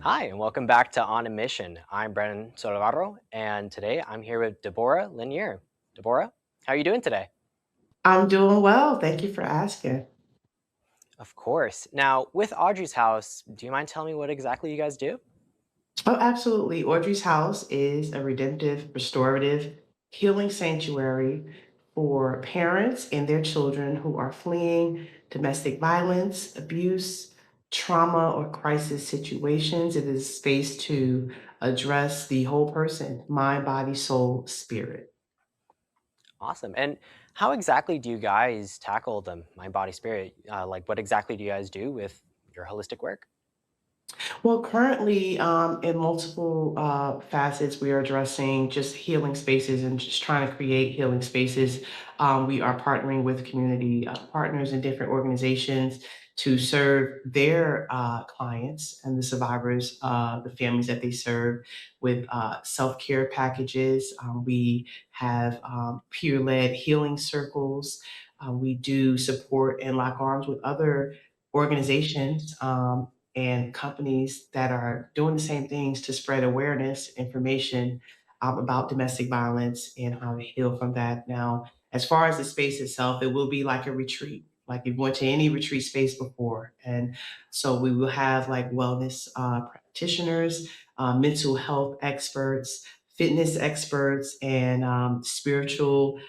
Hi, and welcome back to On a Mission. I'm Brennan Solvaro, and today I'm here with Deborah LaNier. Deborah, how are you doing today? I'm doing well. Thank you for asking. Of course. Now, with Audrey's house, do you mind telling me what exactly you guys do? Oh, absolutely. Audrey's House is a redemptive, restorative, healing sanctuary for parents and their children who are fleeing domestic violence, abuse, trauma, or crisis situations. It is a space to address the whole person, mind, body, soul, spirit. Awesome. And how exactly do you guys tackle the mind, body, spirit? What exactly do you guys do with your holistic work? Well, currently, in multiple facets, we are addressing just healing spaces and just trying to create healing spaces. We are partnering with community partners and different organizations to serve their clients and the survivors, the families that they serve, with self care packages. We have peer led healing circles. We do support and lock arms with other organizations and companies that are doing the same things to spread awareness, information about domestic violence and how to heal from that. Now, as far as the space itself, it will be like a retreat. Like you've went to any retreat space before, and so we will have like wellness practitioners, mental health experts, fitness experts, and spiritual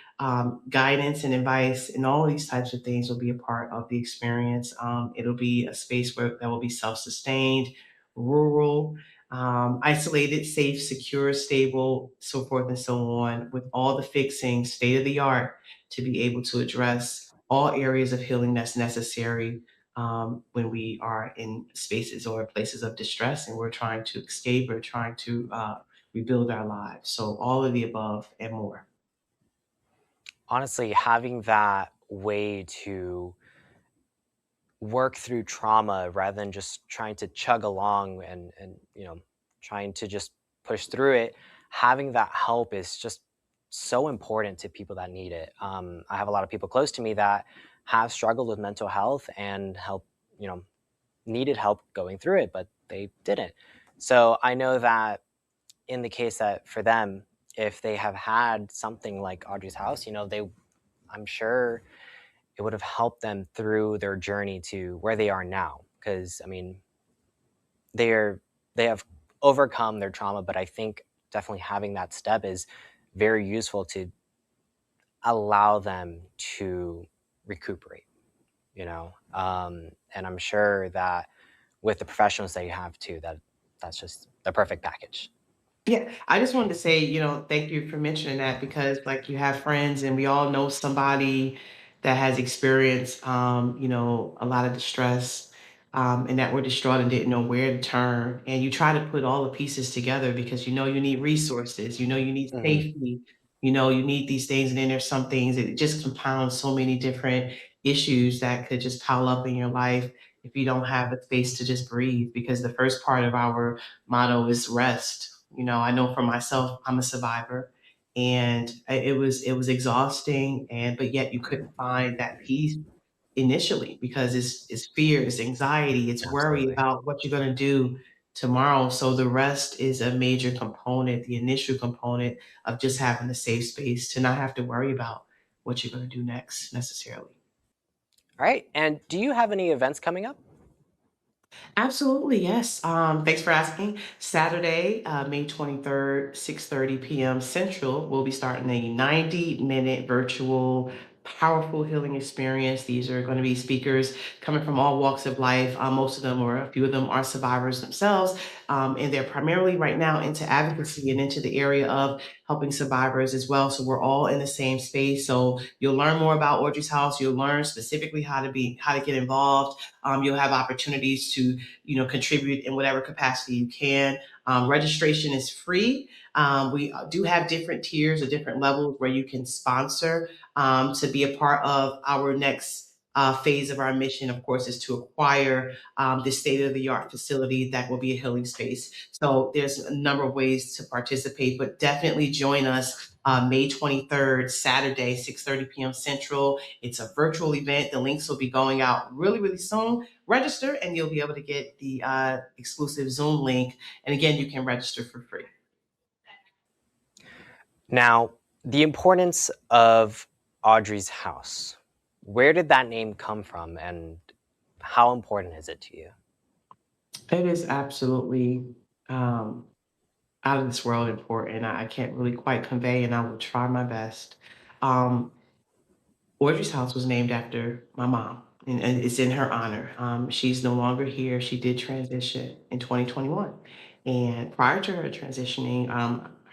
guidance and advice, and all of these types of things will be a part of the experience. It'll be a space where that will be self-sustained, rural, isolated, safe, secure, stable, so forth and so on, with all the fixing, state of the art, to be able to address all areas of healing that's necessary when we are in spaces or places of distress and we're trying to escape or trying to rebuild our lives. So all of the above and more. Honestly, having that way to work through trauma rather than just trying to chug along and trying to just push through it, having that help is just so important to people that need it. I have a lot of people close to me that have struggled with mental health and you know needed help going through it, but they didn't. So I know that in the case that for them, if they have had something like Audrey's house, I'm sure it would have helped them through their journey to where they are now. Because I mean, they're they have overcome their trauma, but I think definitely having that step is very useful to allow them to recuperate. And I'm sure that with the professionals that you have too, that's just the perfect package. Yeah, I just wanted to say, thank you for mentioning that because like you have friends and we all know somebody that has experienced a lot of distress and that were distraught and didn't know where to turn. And you try to put all the pieces together because you need resources, you need Hmm. safety, you need these things. And then there's some things that it just compounds so many different issues that could just pile up in your life if you don't have a space to just breathe. Because the first part of our motto is rest. I know for myself, I'm a survivor, and it was exhausting, and but yet you couldn't find that peace initially because it's fear, it's anxiety, it's worry Absolutely. about what you're gonna do tomorrow. So the rest is a major component, the initial component of just having a safe space to not have to worry about what you're gonna do next necessarily. All right. And do you have any events coming up? Absolutely, yes. Thanks for asking. Saturday, May 23rd, 6:30 p.m. Central, we'll be starting a 90-minute virtual powerful healing experience. These are going to be speakers coming from all walks of life. Most of them, or a few of them, are survivors themselves. And they're primarily right now into advocacy and into the area of helping survivors as well. So we're all in the same space. So you'll learn more about Audrey's House. You'll learn specifically how to get involved. You'll have opportunities to contribute in whatever capacity you can. Registration is free. We do have different tiers or different levels where you can sponsor to be a part of our next phase of our mission, of course, is to acquire this state of the art facility that will be a healing space. So there's a number of ways to participate, but definitely join us May 23rd, Saturday, 6:30 p.m. Central. It's a virtual event. The links will be going out really, really soon. Register and you'll be able to get the exclusive Zoom link. And again, you can register for free. Now, the importance of Audrey's house. Where did that name come from, and how important is it to you? It is absolutely out of this world important. I can't really quite convey, and I will try my best. Um, Audrey's house was named after my mom, and it's in her honor. She's no longer here. She did transition in 2021. And prior to her transitioning,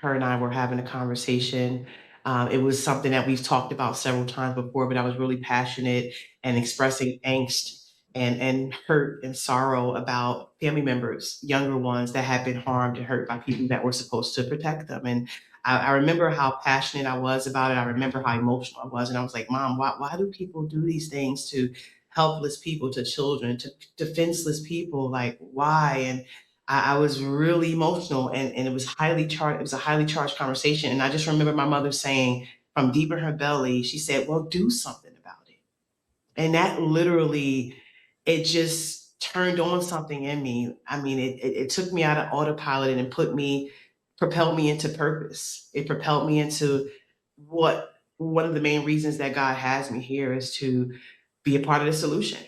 her and I were having a conversation. It was something that we've talked about several times before, but I was really passionate and expressing angst and hurt and sorrow about family members, younger ones that had been harmed and hurt by people that were supposed to protect them. And I remember how passionate I was about it. I remember how emotional I was. And I was like, Mom, why do people do these things to helpless people, to children, to defenseless people? Like, why? And I was really emotional and it was highly charged. It was a highly charged conversation. And I just remember my mother saying from deep in her belly, she said, well, do something about it. And that literally, it just turned on something in me. I mean, it took me out of autopilot and it propelled me into purpose. It propelled me into what one of the main reasons that God has me here is to be a part of the solution.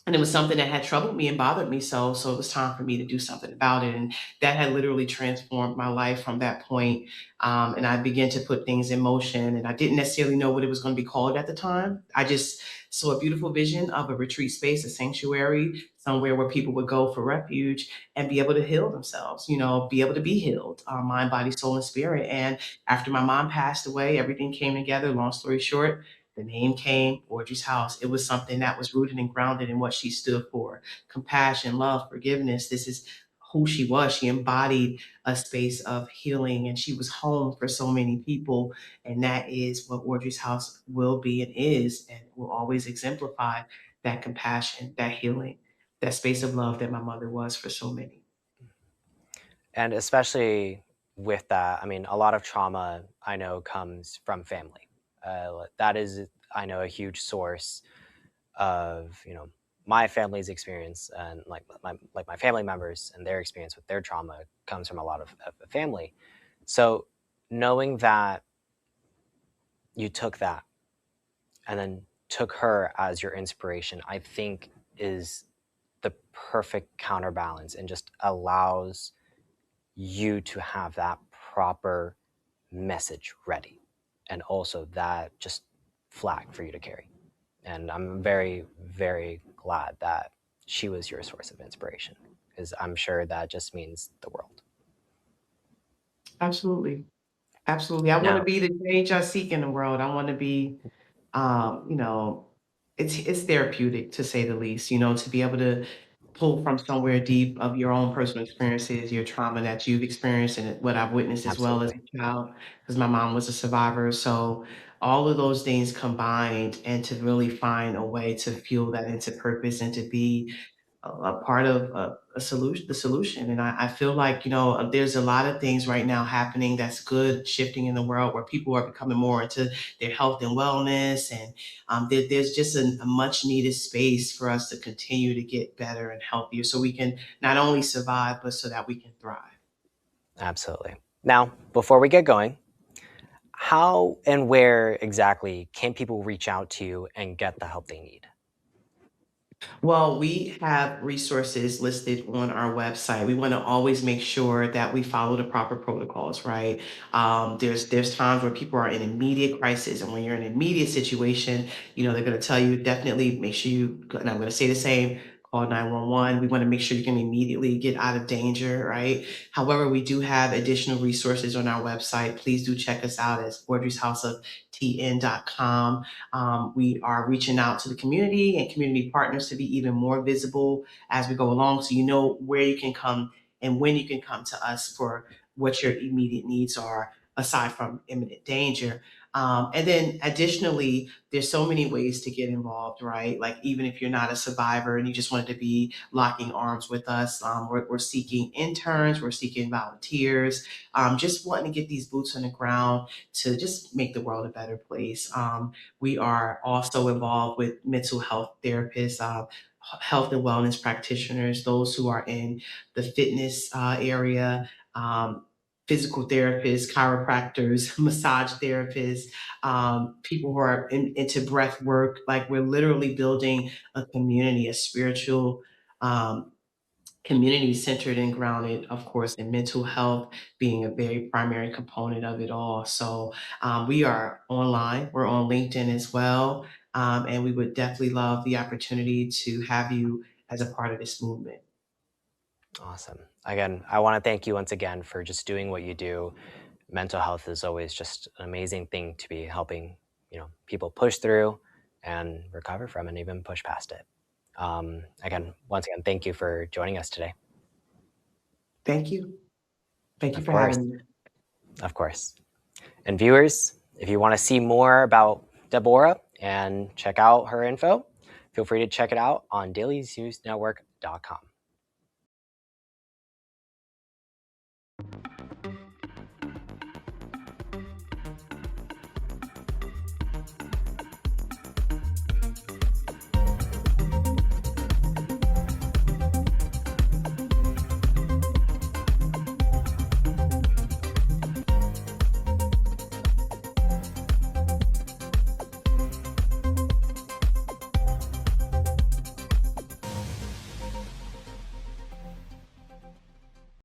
And it was something that had troubled me and bothered me so it was time for me to do something about it, and that had literally transformed my life from that point. And I began to put things in motion, and I didn't necessarily know what it was going to be called at the time. I just saw a beautiful vision of a retreat space, a sanctuary, somewhere where people would go for refuge and be able to heal themselves, be able to be healed, mind, body, soul, and spirit. And after my mom passed away, everything came together. Long story short, the name came, Audrey's house. It was something that was rooted and grounded in what she stood for: compassion, love, forgiveness. This is who she was. She embodied a space of healing and she was home for so many people. And that is what Audrey's house will be and is, and will always exemplify that compassion, that healing, that space of love that my mother was for so many. And especially with that, I mean, a lot of trauma I know comes from family. That is, I know, a huge source of my family's experience, and like my family members and their experience with their trauma comes from a lot of family. So knowing that you took that and then took her as your inspiration, I think is the perfect counterbalance and just allows you to have that proper message ready, and also that just flag for you to carry. And I'm very, very glad that she was your source of inspiration, because I'm sure that just means the world. Absolutely. Absolutely. I want to Now, be the change I seek in the world. I want to be, um, you know, it's therapeutic to say the least, to be able to pull from somewhere deep of your own personal experiences, your trauma that you've experienced and what I've witnessed as well as absolutely. a child, because my mom was a survivor. So all of those things combined and to really find a way to fuel that into purpose and to be a part of a solution, the solution. And I feel like, there's a lot of things right now happening that's good, shifting in the world where people are becoming more into their health and wellness. And there's just a much needed space for us to continue to get better and healthier so we can not only survive, but so that we can thrive. Absolutely. Now, before we get going, how and where exactly can people reach out to you and get the help they need? Well, we have resources listed on our website. We want to always make sure that we follow the proper protocols, right? There's times where people are in immediate crisis, and when you're in an immediate situation, they're going to tell you definitely make sure you. And I'm going to say the same. Call 911. We want to make sure you can immediately get out of danger, right? However, we do have additional resources on our website. Please do check us out at audreyshouseoftn.com. We are reaching out to the community and community partners to be even more visible as we go along. So you know where you can come and when you can come to us for what your immediate needs are, aside from imminent danger. And then additionally, there's so many ways to get involved, right? Like even if you're not a survivor and you just wanted to be locking arms with us, we're seeking interns, we're seeking volunteers, just wanting to get these boots on the ground to just make the world a better place. We are also involved with mental health therapists, health and wellness practitioners, those who are in the fitness area, physical therapists, chiropractors, massage therapists, people who are into breath work. Like we're literally building a community, a spiritual community centered and grounded, of course, in mental health being a very primary component of it all. So we are online, we're on LinkedIn as well. And we would definitely love the opportunity to have you as a part of this movement. Awesome. Again, I want to thank you once again for just doing what you do. Mental health is always just an amazing thing to be helping, people push through and recover from and even push past it. Again, once again, thank you for joining us today. Thank you. Thank you Of for course, having me. of course. And viewers, if you want to see more about Deborah and check out her info, feel free to check it out on dailynewsnetwork.com.